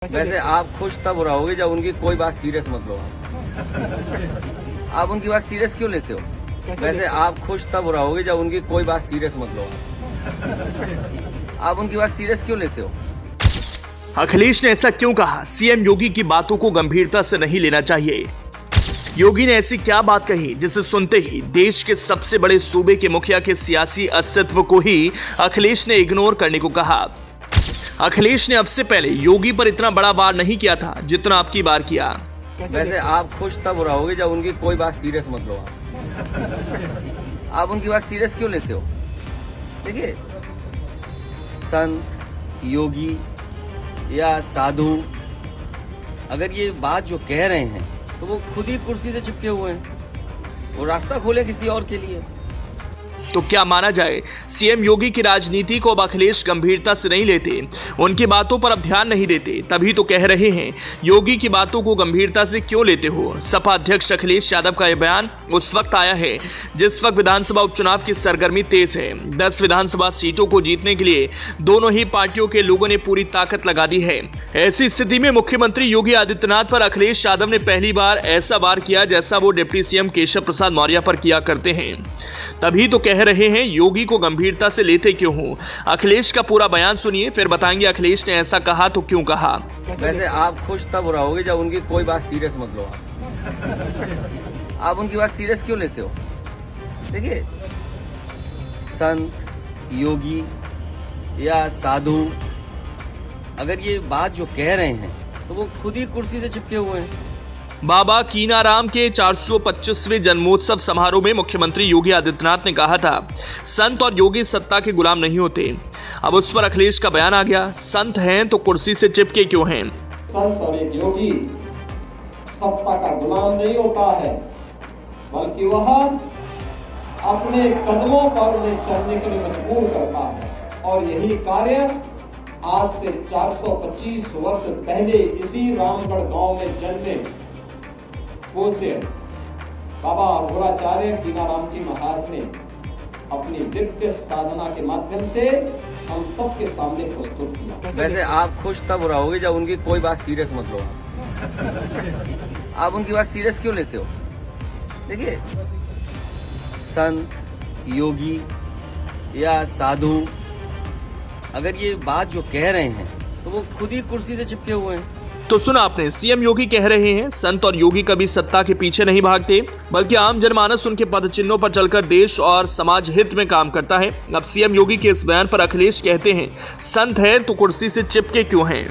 वैसे आप खुश तब रहोगे जब उनकी कोई बात सीरियस मत लो। आप उनकी बात सीरियस क्यों लेते हो? वैसे आप खुश तब रहोगे जब उनकी कोई बात सीरियस मत लो। आप उनकी बात सीरियस क्यों लेते हो? अखिलेश ने ऐसा क्यों कहा? सीएम योगी की बातों को गंभीरता से नहीं लेना चाहिए। योगी ने ऐसी क्या बात कही जिसे सुनते ही देश के सबसे बड़े सूबे के मुखिया के सियासी अस्तित्व को ही अखिलेश ने इग्नोर करने को कहा। अखिलेश ने अब से पहले योगी पर इतना बड़ा वार नहीं किया था जितना अब की बार किया। वैसे आप खुश तब रहोगे जब उनकी कोई बात सीरियस मत लो। आप उनकी बात सीरियस क्यों लेते हो? देखिए, संत, योगी या साधु अगर ये बात जो कह रहे हैं तो वो खुद ही कुर्सी से चिपके हुए हैं। वो रास्ता खोले किसी और के लिए। तो क्या माना जाए, सीएम योगी की राजनीति को अब अखिलेश गंभीरता से नहीं लेते, उनकी बातों पर अब ध्यान नहीं देते, तभी तो कह रहे हैं योगी की बातों को गंभीरता से क्यों लेते हो। सपा अध्यक्ष अखिलेश यादव का यह बयान उस वक्त आया है जिस वक्त विधानसभा उपचुनाव की सरगर्मी तेज है। 10 विधानसभा सीटों को जीतने के लिए दोनों ही पार्टियों के लोगों ने पूरी ताकत लगा दी है। ऐसी स्थिति में मुख्यमंत्री योगी आदित्यनाथ पर अखिलेश यादव ने पहली बार ऐसा वार किया जैसा वो डिप्टी सीएम केशव प्रसाद मौर्य पर किया करते हैं। तभी तो कह रहे हैं योगी को गंभीरता से लेते क्यों हो। अखिलेश का पूरा बयान सुनिए, फिर बताएंगे अखिलेश ने ऐसा कहा तो क्यों कहा। वैसे आप खुश तब रहोगे जब उनकी कोई बात सीरियस मत लो। आप उनकी बात सीरियस क्यों लेते हो? देखिए, संत, योगी या साधु अगर ये बात जो कह रहे हैं तो वो खुद ही कुर्सी से चिपके हुए हैं। बाबा कीनाराम के 425वें जन्मोत्सव समारोह में मुख्यमंत्री योगी आदित्यनाथ ने कहा था, संत और योगी सत्ता के गुलाम नहीं होते। अब उस पर अखिलेश का बयान आ गया, संत हैं तो कुर्सी से चिपके क्यों हैं। संत और एक योगी सत्ता का गुलाम नहीं होता है, बल्कि वह अपने कदमों पर उन्हें चलने के लिए मजबूर करता है। और यही कार्य आज से 425 वर्ष पहले इसी रामगढ़ गांव में जन्मे पूज्य बाबा गुराचार्य कीनाराम जी महाराज ने अपनी दिव्य साधना के माध्यम से हम सबके सामने प्रस्तुत किया। वैसे आप खुश तब रहोगे जब उनकी कोई बात सीरियस मत लो। आप उनकी बात सीरियस क्यों लेते हो? देखिए, संत, योगी या साधु अगर ये बात जो कह रहे हैं तो वो खुद ही कुर्सी से चिपके हुए हैं। तो सुना आपने, सीएम योगी कह रहे हैं संत और योगी कभी सत्ता के पीछे नहीं भागते, बल्कि आम जनमानस उनके पदचिन्हों पर चलकर देश और समाज हित में काम करता है। अब सीएम योगी के इस बयान पर अखिलेश कहते हैं, संत है तो कुर्सी से चिपके क्यों हैं।